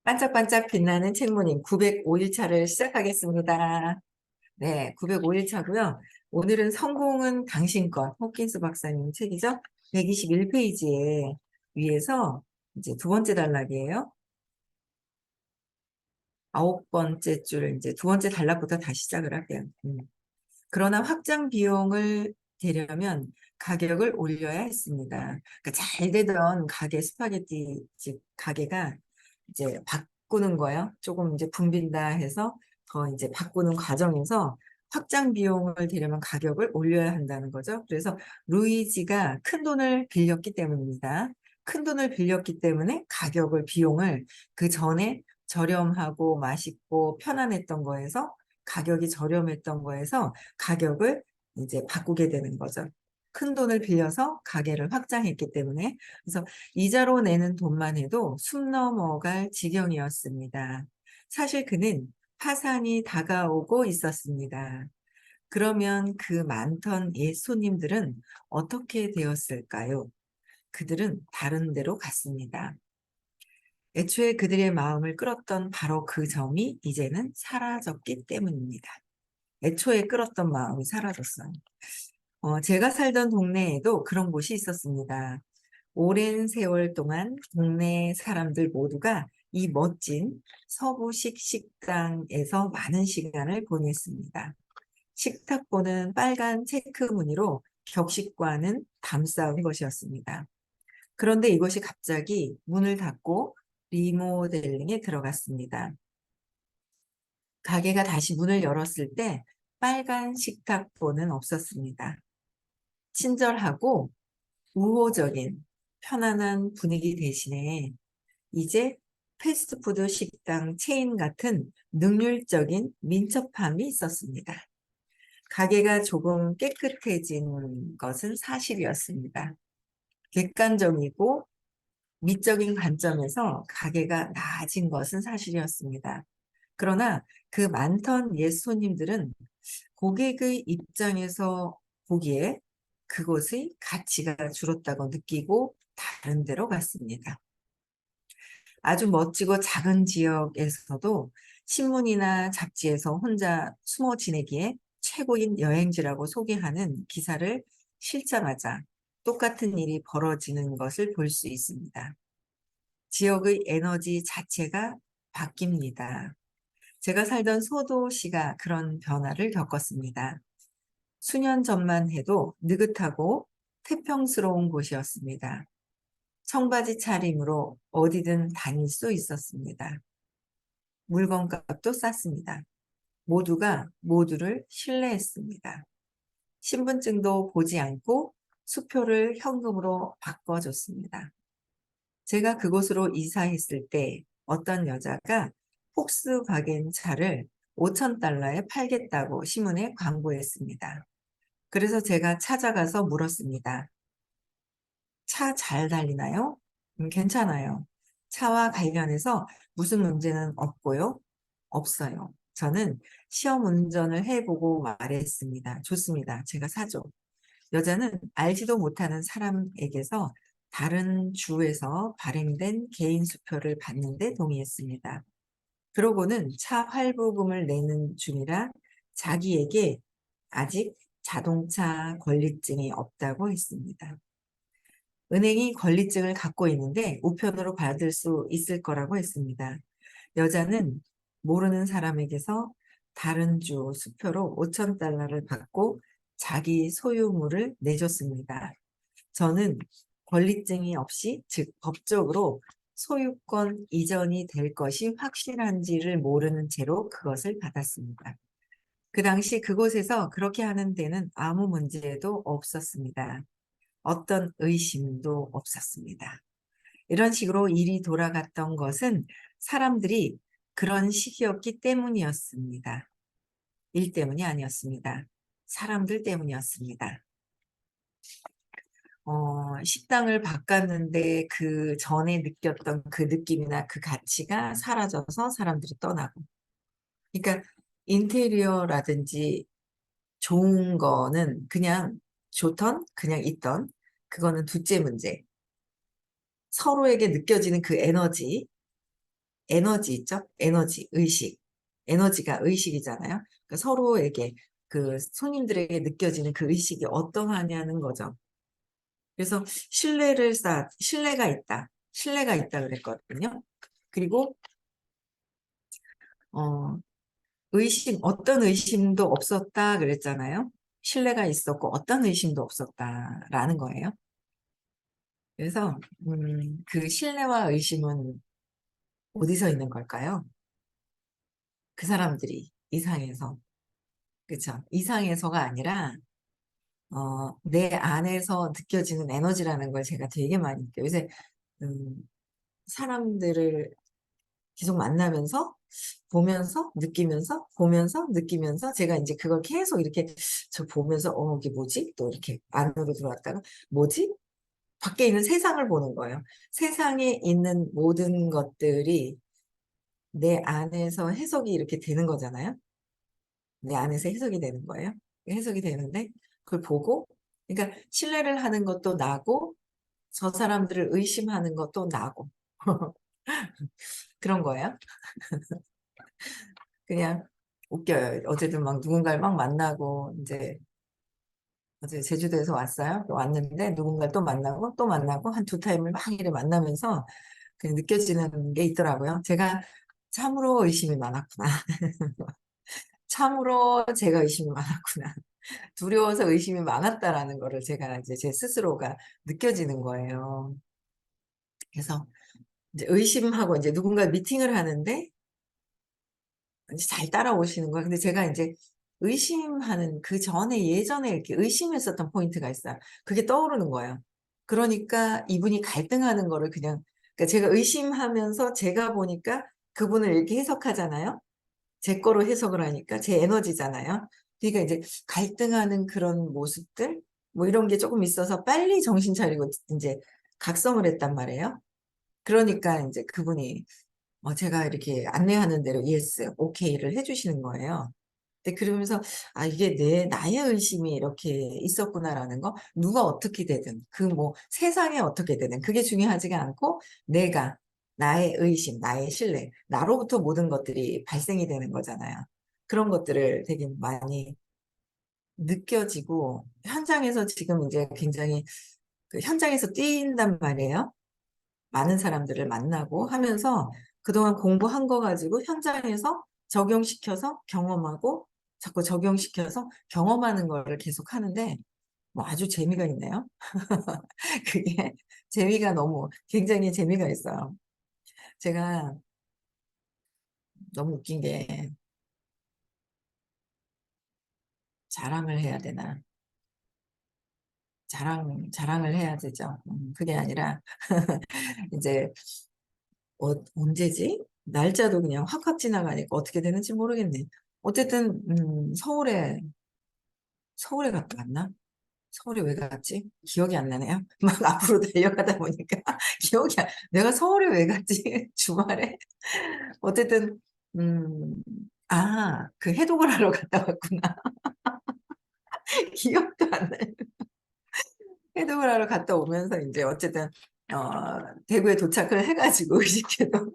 반짝반짝 빛나는 책무님 905일차를 시작하겠습니다. 네, 905일 차고요. 오늘은 성공은 당신 것, 호킨스 박사님 책이죠. 121페이지에 위에서 이제 두 번째 단락이에요. 아홉 번째 줄 이제 두 번째 단락부터 다시 시작을 할게요. 그러나 확장 비용을 대려면 가격을 올려야 했습니다. 그러니까 잘 되던 가게 스파게티 집 가게가 이제 바꾸는 거예요. 조금 이제 붐빈다 해서 더 이제 바꾸는 과정에서 확장 비용을 대려면 가격을 올려야 한다는 거죠. 그래서 루이지가 큰 돈을 빌렸기 때문입니다. 큰 돈을 빌렸기 때문에 비용을 그 전에 저렴하고 맛있고 편안했던 거에서 가격이 저렴했던 거에서 가격을 이제 바꾸게 되는 거죠. 큰 돈을 빌려서 가게를 확장했기 때문에. 그래서 이자로 내는 돈만 해도 숨 넘어갈 지경이었습니다. 사실 그는 파산이 다가오고 있었습니다. 그러면 그 많던 옛 손님들은 어떻게 되었을까요? 그들은 다른 데로 갔습니다. 애초에 그들의 마음을 끌었던 바로 그 점이 이제는 사라졌기 때문입니다. 애초에 끌었던 마음이 사라졌어요. 제가 살던 동네에도 그런 곳이 있었습니다. 오랜 세월 동안 동네 사람들 모두가 이 멋진 서부식 식당에서 많은 시간을 보냈습니다. 식탁보는 빨간 체크 무늬로 격식과는 담쌓은 것이었습니다. 그런데 이것이 갑자기 문을 닫고 리모델링에 들어갔습니다. 가게가 다시 문을 열었을 때 빨간 식탁보는 없었습니다. 친절하고 우호적인 편안한 분위기 대신에 이제 패스트푸드 식당 체인 같은 능률적인 민첩함이 있었습니다. 가게가 조금 깨끗해진 것은 사실이었습니다. 객관적이고 미적인 관점에서 가게가 나아진 것은 사실이었습니다. 그러나 그 많던 옛 손님들은 고객의 입장에서 보기에 그것의 가치가 줄었다고 느끼고 다른 데로 갔습니다. 아주 멋지고 작은 지역에서도 신문이나 잡지에서 혼자 숨어 지내기에 최고인 여행지라고 소개하는 기사를 실자마자 똑같은 일이 벌어지는 것을 볼 수 있습니다. 지역의 에너지 자체가 바뀝니다. 제가 살던 소도시가 그런 변화를 겪었습니다. 수년 전만 해도 느긋하고 태평스러운 곳이었습니다. 청바지 차림으로 어디든 다닐 수 있었습니다. 물건값도 쌌습니다. 모두가 모두를 신뢰했습니다. 신분증도 보지 않고 수표를 현금으로 바꿔줬습니다. 제가 그곳으로 이사했을 때 어떤 여자가 폭스바겐 차를 5,000달러에 팔겠다고 신문에 광고했습니다. 그래서 제가 찾아가서 물었습니다. 차 잘 달리나요? 괜찮아요. 차와 관련해서 무슨 문제는 없고요. 없어요. 저는 시험 운전을 해보고 말했습니다. 좋습니다. 제가 사죠. 여자는 알지도 못하는 사람에게서 다른 주에서 발행된 개인 수표를 받는데 동의했습니다. 그러고는 차 할부금을 내는 중이라 자기에게 아직 자동차 권리증이 없다고 했습니다. 은행이 권리증을 갖고 있는데 우편으로 받을 수 있을 거라고 했습니다. 여자는 모르는 사람에게서 다른 주 수표로 5,000달러를 받고 자기 소유물을 내줬습니다. 저는 권리증이 없이, 즉 법적으로 소유권 이전이 될 것이 확실한지를 모르는 채로 그것을 받았습니다. 그 당시 그곳에서 그렇게 하는 데는 아무 문제도 없었습니다. 어떤 의심도 없었습니다. 이런 식으로 일이 돌아갔던 것은 사람들이 그런 식이었기 때문이었습니다. 일 때문이 아니었습니다. 사람들 때문이었습니다. 식당을 바꿨는데 그 전에 느꼈던 그 느낌이나 그 가치가 사라져서 사람들이 떠나고. 그러니까 인테리어라든지 좋은 거는 그냥 좋던, 그냥 있던, 그거는 둘째 문제. 서로에게 느껴지는 그 에너지, 에너지 있죠? 에너지, 의식. 에너지가 의식이잖아요. 그러니까 서로에게 그 손님들에게 느껴지는 그 의식이 어떠하냐는 거죠. 그래서 신뢰가 있다. 신뢰가 있다 그랬거든요. 그리고 어, 어떤 의심도 없었다 그랬잖아요. 신뢰가 있었고 어떤 의심도 없었다라는 거예요. 그래서 그 신뢰와 의심은 어디서 있는 걸까요? 그 사람들이 이상해서. 그쵸? 이상해서가 아니라 내 안에서 느껴지는 에너지라는 걸 제가 되게 많이 느껴요. 요새 음, 사람들을 계속 만나면서 보면서 느끼면서 보면서 느끼면서 제가 이제 그걸 계속 이렇게 저 보면서 이게 뭐지? 또 이렇게 안으로 들어왔다가 뭐지? 밖에 있는 세상을 보는 거예요. 세상에 있는 모든 것들이 내 안에서 해석이 이렇게 되는 거잖아요. 내 안에서 해석이 되는 거예요. 해석이 되는데 그걸 보고 그러니까 신뢰를 하는 것도 나고 저 사람들을 의심하는 것도 나고 그런 거예요. 그냥 웃겨요. 어제도 막 누군가를 막 만나고 이제 어제 제주도에서 왔어요. 왔는데 누군가를 또 만나고 한 두 타임을 막 이렇게 만나면서 그냥 느껴지는 게 있더라고요. 제가 참으로 의심이 많았구나. 참으로 제가 의심이 많았구나. 두려워서 의심이 많았다라는 거를 제가 이제 제 스스로가 느껴지는 거예요. 그래서 이제 의심하고 이제 누군가 미팅을 하는데 이제 잘 따라오시는 거예요. 근데 제가 이제 의심하는 그 전에 예전에 이렇게 의심했었던 포인트가 있어요. 그게 떠오르는 거예요. 그러니까 이분이 갈등하는 거를 그냥 그러니까 제가 의심하면서 제가 보니까 그분을 이렇게 해석하잖아요. 제 거로 해석을 하니까 제 에너지잖아요. 그러니까 이제 갈등하는 그런 모습들 뭐 이런 게 조금 있어서 빨리 정신 차리고 이제 각성을 했단 말이에요. 그러니까 이제 그분이 제가 이렇게 안내하는 대로 예스, 오케이를 해주시는 거예요. 근데 그러면서 아 이게 나의 의심이 이렇게 있었구나라는 거 누가 어떻게 되든 그 뭐 세상에 어떻게 되든 그게 중요하지가 않고 내가 나의 의심, 나의 신뢰, 나로부터 모든 것들이 발생이 되는 거잖아요. 그런 것들을 되게 많이 느껴지고 현장에서 지금 이제 굉장히 그 현장에서 뛴단 말이에요. 많은 사람들을 만나고 하면서 그동안 공부한 거 가지고 현장에서 적용시켜서 경험하고 자꾸 적용시켜서 경험하는 거를 계속 하는데 뭐 아주 재미가 있네요. 그게 재미가 너무 굉장히 재미가 있어요. 제가 너무 웃긴 게 자랑을 해야 되나? 자랑을 해야 되죠. 그게 아니라 이제 언제지? 날짜도 그냥 확확 지나가니까 어떻게 되는지 모르겠네. 어쨌든 서울에 갔다 왔나? 서울에 왜 갔지? 기억이 안 나네요. 막 앞으로 달려가다 보니까 내가 서울에 왜 갔지? 주말에? 어쨌든 그 해독을 하러 갔다 왔구나. 기억도 안 나요. 해독을 하러 갔다 오면서 이제 어쨌든 대구에 도착을 해가지고 의식해도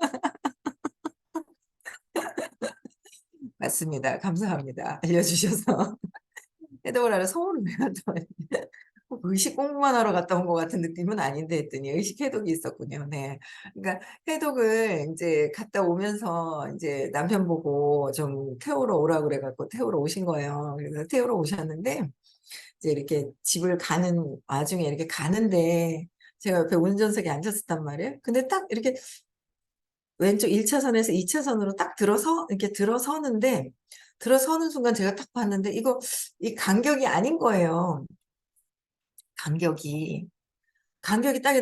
맞습니다. 감사합니다. 알려주셔서. 해독을 하러 서울을 왜 갔다 왔지? 의식 공부만 하러 갔다 온 것 같은 느낌은 아닌데 했더니 의식 해독이 있었군요. 네. 그러니까 해독을 이제 갔다 오면서 이제 남편 보고 좀 태우러 오라고 그래갖고 태우러 오신 거예요. 그래서 태우러 오셨는데 이제 이렇게 집을 가는 와중에 이렇게 가는데 제가 옆에 운전석에 앉았었단 말이에요. 근데 딱 이렇게 왼쪽 1차선에서 2차선으로 딱 이렇게 들어서는데 들어서는 순간 제가 딱 봤는데 이 간격이 아닌 거예요. 간격이. 간격이 딱,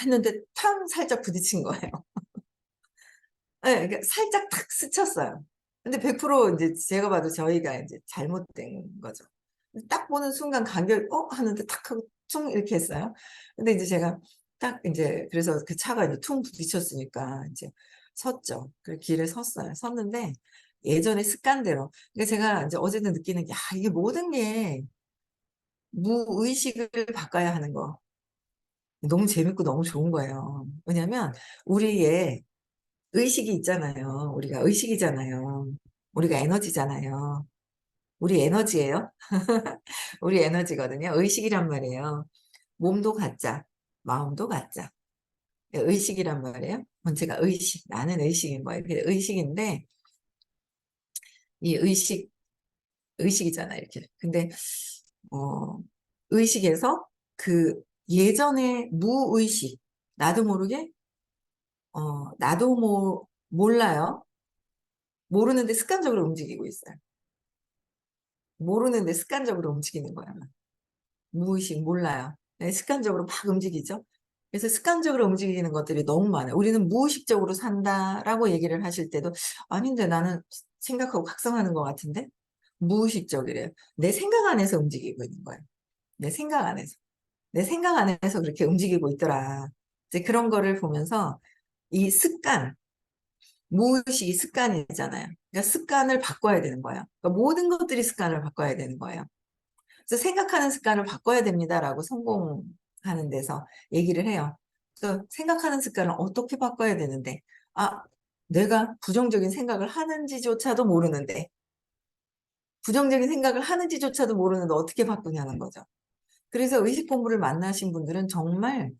했는데 탕 살짝 부딪힌 거예요. 예, 그러니까 살짝 탁 스쳤어요. 근데 100% 이제 제가 봐도 저희가 이제 잘못된 거죠. 딱 보는 순간 간격, 하는데 탁 하고 퉁 이렇게 했어요. 근데 이제 제가 딱 이제 그래서 그 차가 이제 퉁 부딪혔으니까 이제 섰죠. 그 길에 섰어요. 섰는데 예전에 습관대로. 그러니까 제가 이제 어제도 느끼는 게, 야, 이게 모든 게 무의식을 바꿔야 하는 거. 너무 재밌고 너무 좋은 거예요. 왜냐면 우리의 의식이 있잖아요. 우리가 의식이잖아요. 우리가 에너지잖아요. 우리 에너지예요. 우리 에너지거든요. 의식이란 말이에요. 몸도 가짜, 마음도 가짜. 의식이란 말이에요. 본체가 의식, 나는 의식인 거예요. 의식인데, 이 의식이잖아요. 이렇게. 근데, 어, 의식에서 그 예전의 무의식, 나도 모르게, 나도 몰라요. 모르는데 습관적으로 움직이고 있어요. 모르는데 습관적으로 움직이는 거야. 무의식 몰라요. 네, 습관적으로 막 움직이죠. 그래서 습관적으로 움직이는 것들이 너무 많아요. 우리는 무의식적으로 산다라고 얘기를 하실 때도 아닌데 나는 생각하고 각성하는 것 같은데 무의식적이래요. 내 생각 안에서 움직이고 있는 거예요. 내 생각 안에서. 내 생각 안에서 그렇게 움직이고 있더라. 이제 그런 거를 보면서 이 습관, 무의식이 습관이잖아요. 그러니까 습관을 바꿔야 되는 거예요. 그러니까 모든 것들이 습관을 바꿔야 되는 거예요. 그래서 생각하는 습관을 바꿔야 됩니다라고 성공하는 데서 얘기를 해요. 그래서 생각하는 습관을 어떻게 바꿔야 되는데, 아, 내가 부정적인 생각을 하는지조차도 모르는데, 부정적인 생각을 하는지조차도 모르는데 어떻게 바꾸냐는 거죠. 그래서 의식 공부를 만나신 분들은 정말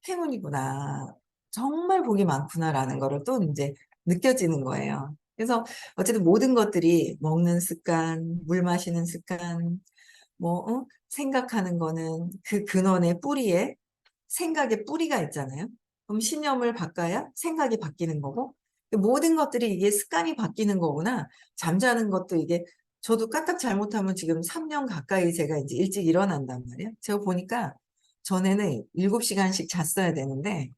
행운이구나. 정말 복이 많구나라는 거를 또 이제 느껴지는 거예요. 그래서 어쨌든 모든 것들이 먹는 습관, 물 마시는 습관, 생각하는 거는 그 근원의 뿌리에 생각의 뿌리가 있잖아요. 그럼 신념을 바꿔야 생각이 바뀌는 거고, 모든 것들이 이게 습관이 바뀌는 거구나. 잠자는 것도 이게, 저도 까딱 잘못하면 지금 3년 가까이 제가 이제 일찍 일어난단 말이에요. 제가 보니까 전에는 7시간씩 잤어야 되는데,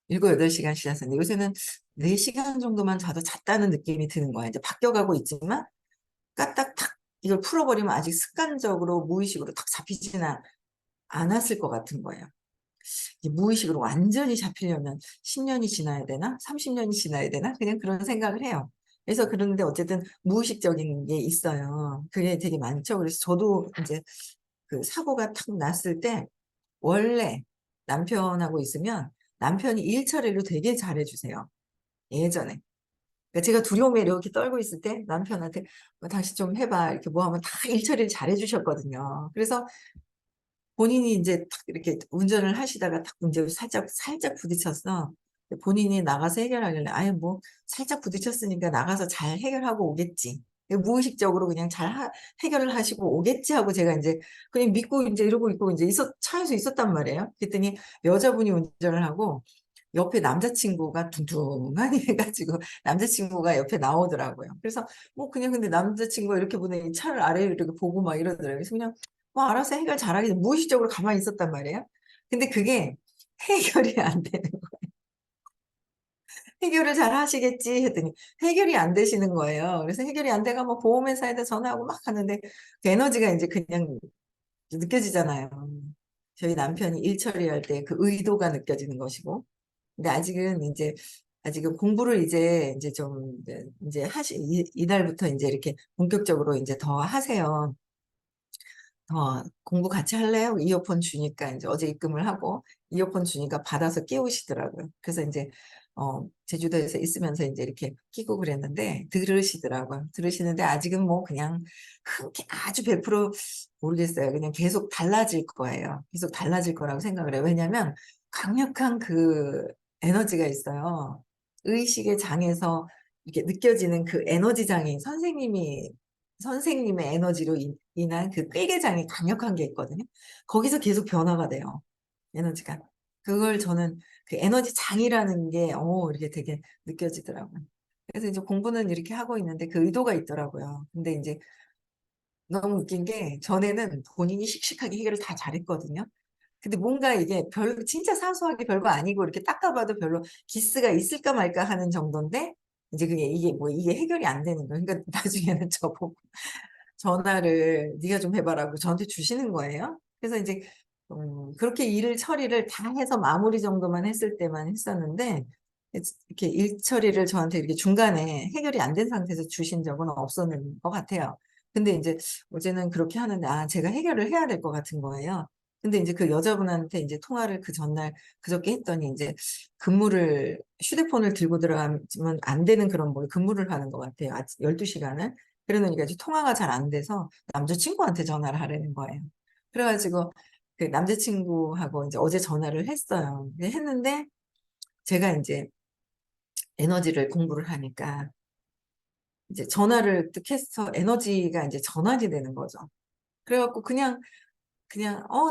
7, 8시간씩 잤었는데, 요새는 4시간 정도만 자도 잤다는 느낌이 드는 거예요. 이제 바뀌어가고 있지만, 까딱 탁 이걸 풀어버리면 아직 습관적으로 무의식으로 탁 잡히지는 않았을 것 같은 거예요. 무의식으로 완전히 잡히려면 10년이 지나야 되나? 30년이 지나야 되나? 그냥 그런 생각을 해요. 그래서 그런데 어쨌든 무의식적인 게 있어요. 그게 되게 많죠. 그래서 저도 이제 그 사고가 탁 났을 때 원래 남편하고 있으면 남편이 일 처리를 되게 잘해주세요. 예전에. 그러니까 제가 두려움에 이렇게 떨고 있을 때 남편한테 다시 좀 해봐 이렇게 뭐 하면 다 일 처리를 잘해 주셨거든요. 그래서 본인이 이제 탁 이렇게 운전을 하시다가 탁 이제 살짝 부딪혔어. 본인이 나가서 해결하길래 아예 뭐 살짝 부딪혔으니까 나가서 잘 해결하고 오겠지. 무의식적으로 그냥 해결을 하시고 오겠지 하고 제가 이제 그냥 믿고 이제 이러고 있고 이제 차에서 있었단 말이에요. 그랬더니 여자분이 운전을 하고 옆에 남자친구가 둥둥하니 해가지고 남자친구가 옆에 나오더라고요. 그래서 뭐 그냥 근데 남자친구가 이렇게 보내 차를 아래로 이렇게 보고 막 이러더라고요. 그래서 그냥 뭐 알아서 해결 잘하겠지. 무의식적으로 가만히 있었단 말이에요. 근데 그게 해결이 안 되는 거예요. 해결을 잘 하시겠지 했더니 해결이 안 되시는 거예요. 그래서 해결이 안 돼가 뭐 보험회사에다 전화하고 막 하는데 그 에너지가 이제 그냥 느껴지잖아요. 저희 남편이 일 처리할 때 그 의도가 느껴지는 것이고 근데 아직은 공부를 이제 좀 이제 이달부터 이제 이렇게 본격적으로 이제 더 하세요. 공부 같이 할래요? 이어폰 주니까 이제 어제 입금을 하고 이어폰 주니까 받아서 끼우시더라고요. 그래서 이제 제주도에서 있으면서 이제 이렇게 끼고 그랬는데 들으시더라고요. 들으시는데 아직은 뭐 그냥 그렇게 아주 100% 모르겠어요. 그냥 계속 달라질 거예요. 계속 달라질 거라고 생각을 해요. 왜냐하면 강력한 그 에너지가 있어요. 의식의 장에서 이렇게 느껴지는 그 에너지 장이 선생님의 에너지로 인한 그 꾀계장이 강력한 게 있거든요. 거기서 계속 변화가 돼요. 에너지가. 그걸 저는 그 에너지 장이라는 게, 이렇게 되게 느껴지더라고요. 그래서 이제 공부는 이렇게 하고 있는데 그 의도가 있더라고요. 근데 이제 너무 웃긴 게 전에는 본인이 씩씩하게 해결을 다 잘했거든요. 근데 뭔가 이게 진짜 사소하게 별거 아니고 이렇게 닦아봐도 별로 기스가 있을까 말까 하는 정도인데 이제 이게 해결이 안 되는 거예요. 그러니까 나중에는 저보고 전화를 네가 좀 해봐라고 저한테 주시는 거예요. 그래서 이제 그렇게 일을 처리를 다 해서 마무리 정도만 했을 때만 했었는데 이렇게 일 처리를 저한테 이렇게 중간에 해결이 안 된 상태에서 주신 적은 없었는 것 같아요. 근데 이제 어제는 그렇게 하는데 제가 해결을 해야 될 것 같은 거예요. 근데 이제 그 여자분한테 이제 통화를 그 전날 그저께 했더니 이제 휴대폰을 들고 들어가면 안 되는 그런 뭐 근무를 하는 것 같아요. 아침 12시간을. 그러니까 이제 통화가 잘 안 돼서 남자친구한테 전화를 하라는 거예요. 그래가지고 그 남자친구하고 이제 어제 전화를 했어요. 했는데 제가 이제 에너지를 공부를 하니까 이제 전화를 뜩 해서 에너지가 이제 전환이 되는 거죠. 그래갖고 그냥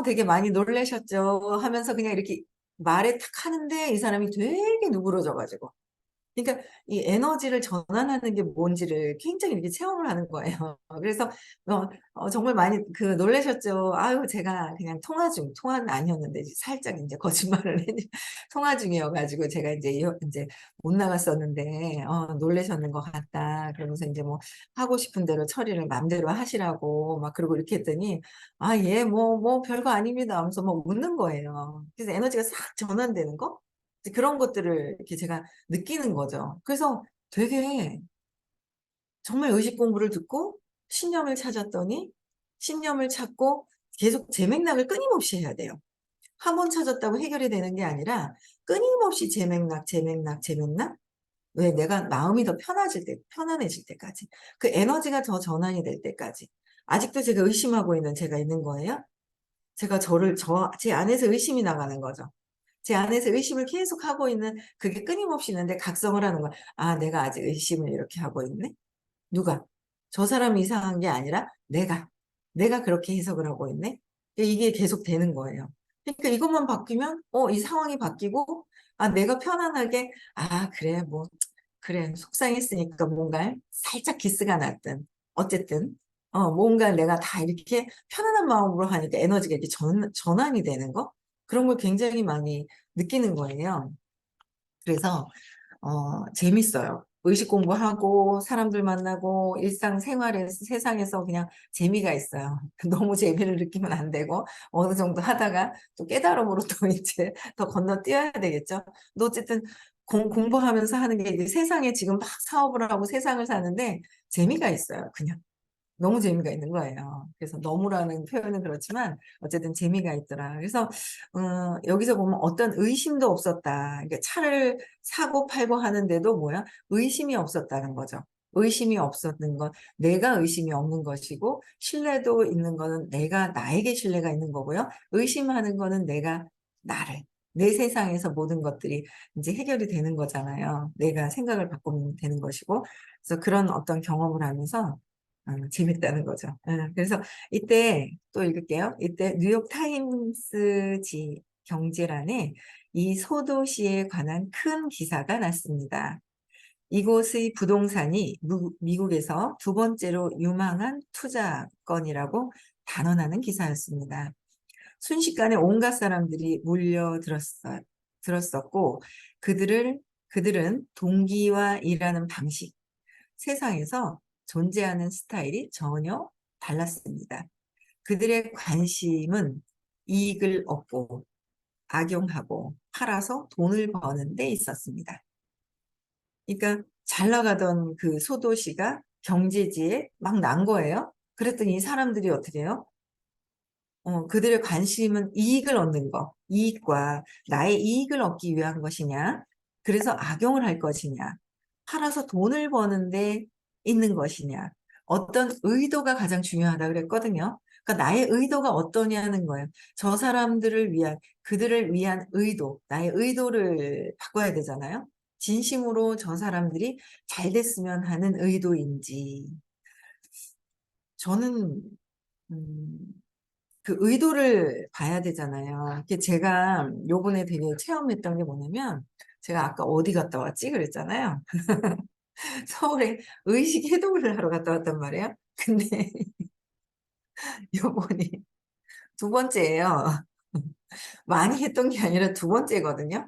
되게 많이 놀라셨죠 하면서 그냥 이렇게 말에 탁 하는데 이 사람이 되게 누그러져가지고 그러니까 이 에너지를 전환하는 게 뭔지를 굉장히 이렇게 체험을 하는 거예요. 그래서 정말 많이 그 놀라셨죠. 아유 제가 그냥 통화는 아니었는데 이제 살짝 이제 거짓말을 통화 중이어가지고 제가 이제 못 나갔었는데 놀라셨는 것 같다. 그러면서 이제 뭐 하고 싶은 대로 처리를 마음대로 하시라고 막 그러고 이렇게 했더니 예, 뭐 별거 아닙니다 하면서 뭐 웃는 거예요. 그래서 에너지가 싹 전환되는 거? 이제 그런 것들을 이렇게 제가 느끼는 거죠. 그래서 되게 정말 의식 공부를 듣고 신념을 찾았더니 신념을 찾고 계속 제맥락을 끊임없이 해야 돼요. 한 번 찾았다고 해결이 되는 게 아니라 끊임없이 제맥락. 왜 내가 마음이 더 편안해질 때까지. 그 에너지가 더 전환이 될 때까지. 아직도 제가 의심하고 있는 제가 있는 거예요. 제가 제 안에서 의심이 나가는 거죠. 제 안에서 의심을 계속 하고 있는 그게 끊임없이 있는데 각성을 하는 거야. 아, 내가 아직 의심을 이렇게 하고 있네? 누가? 저 사람이 이상한 게 아니라 내가 그렇게 해석을 하고 있네? 이게 계속 되는 거예요. 그러니까 이것만 바뀌면, 이 상황이 바뀌고, 아, 내가 편안하게, 아, 그래, 뭐, 그래, 속상했으니까 뭔가 살짝 기스가 났든, 어쨌든, 뭔가 내가 다 이렇게 편안한 마음으로 하니까 에너지가 이렇게 전환이 되는 거? 그런 걸 굉장히 많이 느끼는 거예요. 그래서 재밌어요. 의식 공부하고 사람들 만나고 일상생활에 세상에서 그냥 재미가 있어요. 너무 재미를 느끼면 안 되고 어느 정도 하다가 또 깨달음으로 또 이제 더 건너뛰어야 되겠죠. 또 어쨌든 공부하면서 하는 게 이제 세상에 지금 막 사업을 하고 세상을 사는데 재미가 있어요. 그냥. 너무 재미가 있는 거예요. 그래서 너무라는 표현은 그렇지만 어쨌든 재미가 있더라. 그래서 여기서 보면 어떤 의심도 없었다. 그러니까 차를 사고 팔고 하는데도 뭐야? 의심이 없었다는 거죠. 의심이 없었는 건 내가 의심이 없는 것이고 신뢰도 있는 거는 내가 나에게 신뢰가 있는 거고요. 의심하는 거는 내가 나를 내 세상에서 모든 것들이 이제 해결이 되는 거잖아요. 내가 생각을 바꾸면 되는 것이고 그래서 그런 어떤 경험을 하면서 재밌다는 거죠. 그래서 이때 또 읽을게요. 이때 뉴욕 타임스 경제란에 이 소도시에 관한 큰 기사가 났습니다. 이곳의 부동산이 미국에서 두 번째로 유망한 투자건이라고 단언하는 기사였습니다. 순식간에 온갖 사람들이 들었었고 그들은 동기와 일하는 방식, 세상에서 존재하는 스타일이 전혀 달랐습니다. 그들의 관심은 이익을 얻고 악용하고 팔아서 돈을 버는 데 있었습니다. 그러니까 잘 나가던 그 소도시가 경제지에 막 난 거예요. 그랬더니 이 사람들이 어떻게 해요? 그들의 관심은 이익을 얻는 거, 이익과 나의 이익을 얻기 위한 것이냐, 그래서 악용을 할 것이냐, 팔아서 돈을 버는데 있는 것이냐, 어떤 의도가 가장 중요하다 그랬거든요. 그러니까 나의 의도가 어떠냐는 거예요. 그들을 위한 의도, 나의 의도를 바꿔야 되잖아요. 진심으로 저 사람들이 잘 됐으면 하는 의도인지. 저는, 음, 그 의도를 봐야 되잖아요. 제가 요번에 되게 체험했던 게 뭐냐면, 제가 아까 어디 갔다 왔지? 그랬잖아요. 서울에 의식 해독을 하러 갔다 왔단 말이에요. 근데 요번이 두 번째예요. 많이 했던 게 아니라 두 번째거든요.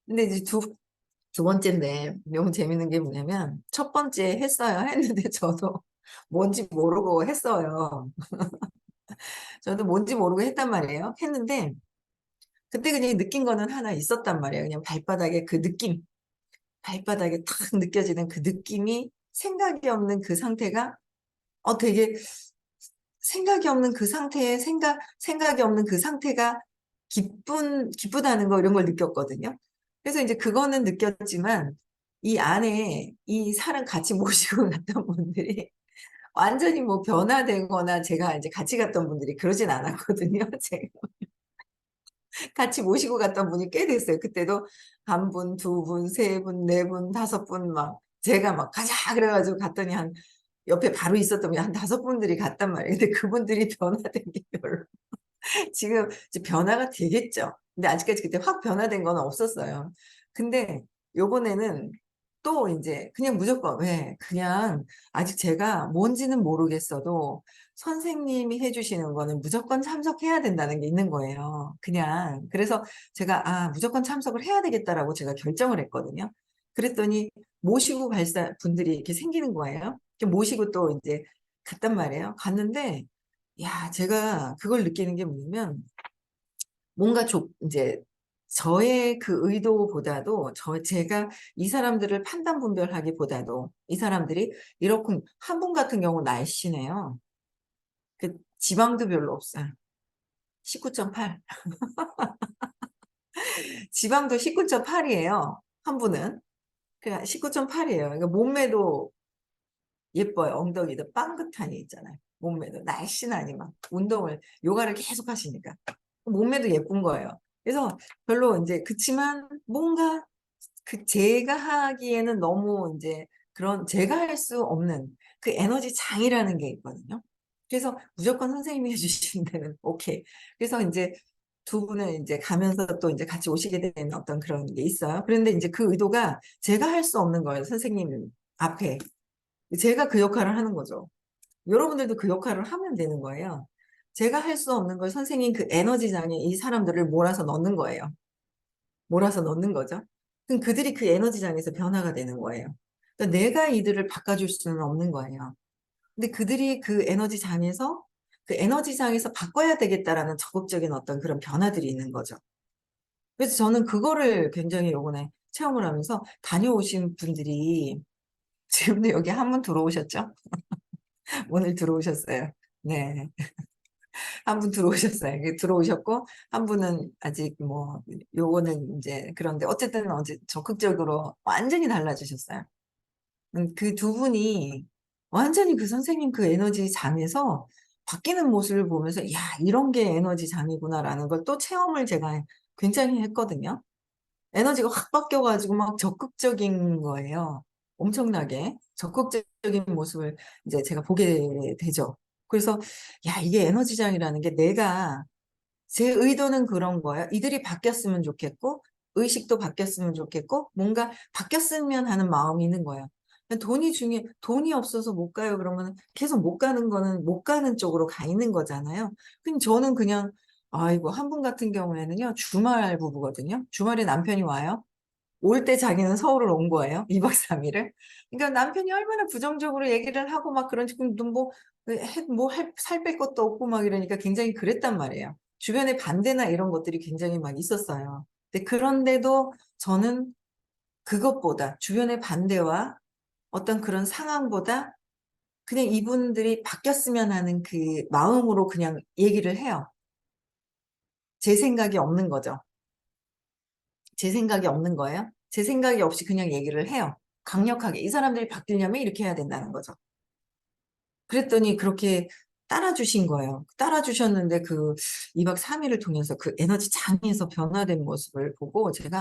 근데 이제 두 번째인데 너무 재밌는 게 뭐냐면, 첫 번째 했어요. 했는데 저도 뭔지 모르고 했어요. 저도 뭔지 모르고 했단 말이에요. 했는데, 그때 그냥 느낀 거는 하나 있었단 말이에요. 그냥 발바닥에 그 느낌, 발바닥에 탁 느껴지는 그 느낌이 생각이 없는 그 상태가 되게 생각이 없는 그 상태에 생각이 없는 그 상태가 기쁘다는 거 이런 걸 느꼈거든요. 그래서 이제 그거는 느꼈지만 이 안에 이 사람 같이 모시고 갔던 분들이 완전히 뭐 변화되거나 제가 이제 같이 갔던 분들이 그러진 않았거든요. 제가 같이 모시고 갔던 분이 꽤 됐어요. 그때도 한 분, 두 분, 세 분, 네 분, 다섯 분 막 제가 막 가자 그래가지고 갔더니 한 옆에 바로 있었던 분이 한 다섯 분들이 갔단 말이에요. 근데 그분들이 변화된 게 별로 지금 이제 변화가 되겠죠. 근데 아직까지 그때 확 변화된 건 없었어요. 근데 요번에는 또 이제 그냥 무조건 왜 그냥 아직 제가 뭔지는 모르겠어도 선생님이 해주시는 거는 무조건 참석해야 된다는 게 있는 거예요. 그냥 그래서 제가 무조건 참석을 해야 되겠다라고 제가 결정을 했거든요. 그랬더니 모시고 갈 분들이 이렇게 생기는 거예요. 이렇게 모시고 또 이제 갔단 말이에요. 갔는데 야, 제가 그걸 느끼는 게 뭐냐면, 뭔가 이제, 저의 그 의도보다도, 제가 이 사람들을 판단 분별하기보다도, 이 사람들이, 이렇게, 한 분 같은 경우 날씬해요. 그, 지방도 별로 없어요. 19.8. 지방도 19.8이에요. 한 분은. 그냥 19.8이에요. 그러니까 몸매도 예뻐요. 엉덩이도 빵긋하니 있잖아요. 몸매도 날씬하니 막 운동을 요가를 계속 하시니까 몸매도 예쁜 거예요. 그래서 별로 이제 그치만 뭔가 그 제가 하기에는 너무 이제 그런 제가 할 수 없는 그 에너지 장이라는 게 있거든요. 그래서 무조건 선생님이 해주시는 데는 오케이. 그래서 이제 두 분은 이제 가면서 또 이제 같이 오시게 되는 어떤 그런 게 있어요. 그런데 이제 그 의도가 제가 할 수 없는 거예요. 선생님 앞에. 제가 그 역할을 하는 거죠. 여러분들도 그 역할을 하면 되는 거예요. 제가 할 수 없는 걸 선생님 그 에너지장에 이 사람들을 몰아서 넣는 거예요. 몰아서 넣는 거죠. 그럼 그들이 그 에너지장에서 변화가 되는 거예요. 그러니까 내가 이들을 바꿔줄 수는 없는 거예요. 근데 그들이 그 에너지장에서 바꿔야 되겠다라는 적극적인 어떤 그런 변화들이 있는 거죠. 그래서 저는 그거를 굉장히 요번에 체험을 하면서 다녀오신 분들이 지금도 여기 한 분 들어오셨죠? 오늘 들어오셨어요. 네. 한 분 들어오셨어요. 들어오셨고, 한 분은 아직 뭐, 요거는 이제, 그런데 어쨌든 어제 적극적으로 완전히 달라지셨어요. 그 두 분이 완전히 그 선생님 그 에너지 장에서 바뀌는 모습을 보면서, 야, 이런 게 에너지 장이구나라는 걸 또 체험을 제가 굉장히 했거든요. 에너지가 확 바뀌어가지고 막 적극적인 거예요. 엄청나게 적극적인 모습을 이제 제가 보게 되죠. 그래서 야, 이게 에너지장이라는 게 내가 제 의도는 그런 거예요. 이들이 바뀌었으면 좋겠고 의식도 바뀌었으면 좋겠고 뭔가 바뀌었으면 하는 마음이 있는 거예요. 돈이 없어서 못 가요. 그러면 계속 못 가는 거는 못 가는 쪽으로 가 있는 거잖아요. 그럼 저는 그냥 아이고 한 분 같은 경우에는요 주말 부부거든요. 주말에 남편이 와요. 올 때 자기는 서울을 온 거예요. 2박 3일을. 그러니까 남편이 얼마나 부정적으로 얘기를 하고 막 그런 지금 살 뺄 것도 없고 막 이러니까 굉장히 그랬단 말이에요. 주변에 반대나 이런 것들이 굉장히 막 있었어요. 근데 그런데도 저는 그것보다 주변의 반대와 어떤 그런 상황보다 그냥 이분들이 바뀌었으면 하는 그 마음으로 그냥 얘기를 해요. 제 생각이 없는 거죠. 제 생각이 없는 거예요. 제 생각이 없이 그냥 얘기를 해요. 강력하게. 이 사람들이 바뀌려면 이렇게 해야 된다는 거죠. 그랬더니 그렇게 따라주신 거예요. 따라주셨는데 그 2박 3일을 통해서 그 에너지 장에서 변화된 모습을 보고 제가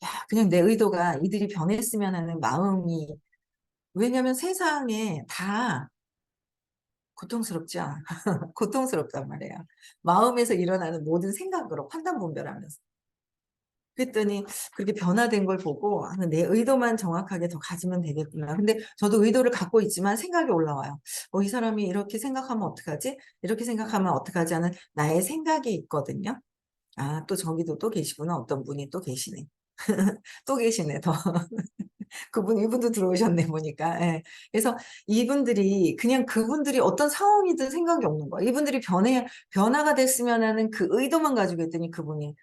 야, 그냥 내 의도가 이들이 변했으면 하는 마음이 왜냐면 세상에 다 고통스럽지 않아. 고통스럽단 말이에요. 마음에서 일어나는 모든 생각으로 판단 분별하면서. 그랬더니 그렇게 변화된 걸 보고 내 의도만 정확하게 더 가지면 되겠구나. 근데 저도 의도를 갖고 있지만 생각이 올라와요. 이 사람이 이렇게 생각하면 어떡하지? 이렇게 생각하면 어떡하지? 하는 나의 생각이 있거든요. 또 저기도 또 계시구나. 어떤 분이 또 계시네. 또 계시네. 더. 이분도 들어오셨네, 보니까. 예. 그래서 이분들이, 그냥 그분들이 어떤 상황이든 생각이 없는 거야. 이분들이 변화가 됐으면 하는 그 의도만 가지고 있더니 그분이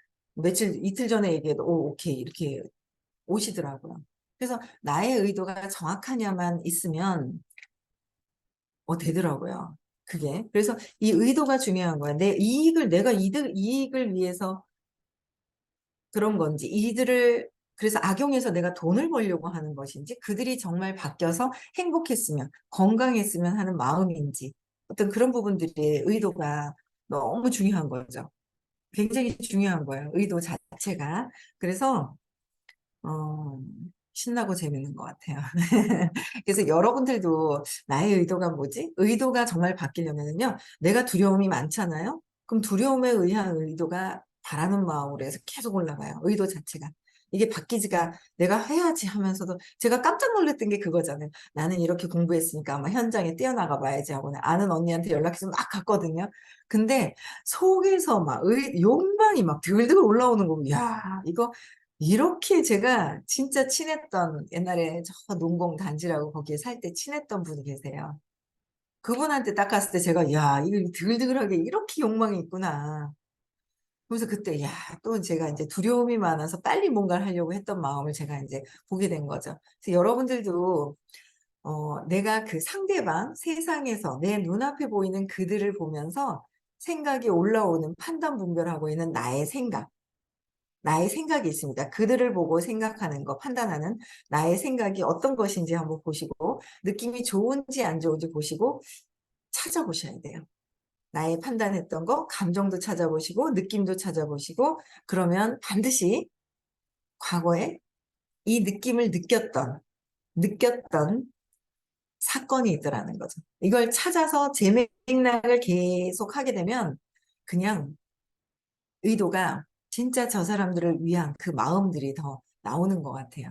이틀 전에 얘기해도, 오케이. 이렇게 오시더라고요. 그래서 나의 의도가 정확하냐만 있으면, 되더라고요. 그게. 그래서 이 의도가 중요한 거야. 내 이익을, 내가 이익을 위해서 그런 건지, 이들을, 그래서 악용해서 내가 돈을 벌려고 하는 것인지, 그들이 정말 바뀌어서 행복했으면, 건강했으면 하는 마음인지, 어떤 그런 부분들의 의도가 너무 중요한 거죠. 굉장히 중요한 거예요. 의도 자체가. 그래서 어, 신나고 재밌는 것 같아요. 그래서 여러분들도 나의 의도가 뭐지? 의도가 정말 바뀌려면요. 내가 두려움이 많잖아요. 그럼 두려움에 의한 의도가 바라는 마음으로 해서 계속 올라가요. 의도 자체가. 이게 바뀌지가 내가 해야지 하면서도 제가 깜짝 놀랐던 게 그거잖아요. 나는 이렇게 공부했으니까 아마 현장에 뛰어나가 봐야지 하고 아는 언니한테 연락해서 막 갔거든요. 근데 속에서 막 욕망이 막 들들 올라오는 거고, 야, 이거 이렇게 제가 진짜 친했던 옛날에 저 농공 단지라고 거기에 살 때 친했던 분이 계세요. 그분한테 딱 갔을 때 제가 야, 이거 드글드글하게 이렇게 욕망이 있구나. 그래서 그때 야, 또 제가 이제 두려움이 많아서 빨리 뭔가를 하려고 했던 마음을 제가 이제 보게 된 거죠. 그래서 여러분들도 내가 그 상대방 세상에서 내 눈앞에 보이는 그들을 보면서 생각이 올라오는 판단 분별하고 있는 나의 생각이 있습니다. 그들을 보고 생각하는 거, 판단하는 나의 생각이 어떤 것인지 한번 보시고, 느낌이 좋은지 안 좋은지 보시고, 찾아보셔야 돼요. 나의 판단했던 거, 감정도 찾아보시고, 느낌도 찾아보시고, 그러면 반드시 과거에 이 느낌을 느꼈던 사건이 있더라는 거죠. 이걸 찾아서 제 맥락을 계속 하게 되면, 그냥 의도가 진짜 저 사람들을 위한 그 마음들이 더 나오는 것 같아요.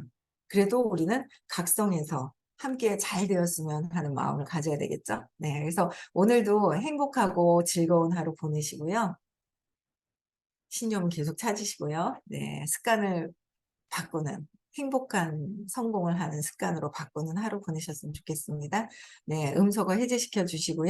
그래도 우리는 각성해서 함께 잘 되었으면 하는 마음을 가져야 되겠죠. 네, 그래서 오늘도 행복하고 즐거운 하루 보내시고요. 신념 계속 찾으시고요. 네, 습관을 바꾸는 행복한 성공을 하는 습관으로 바꾸는 하루 보내셨으면 좋겠습니다. 네, 음소거 해제시켜 주시고요.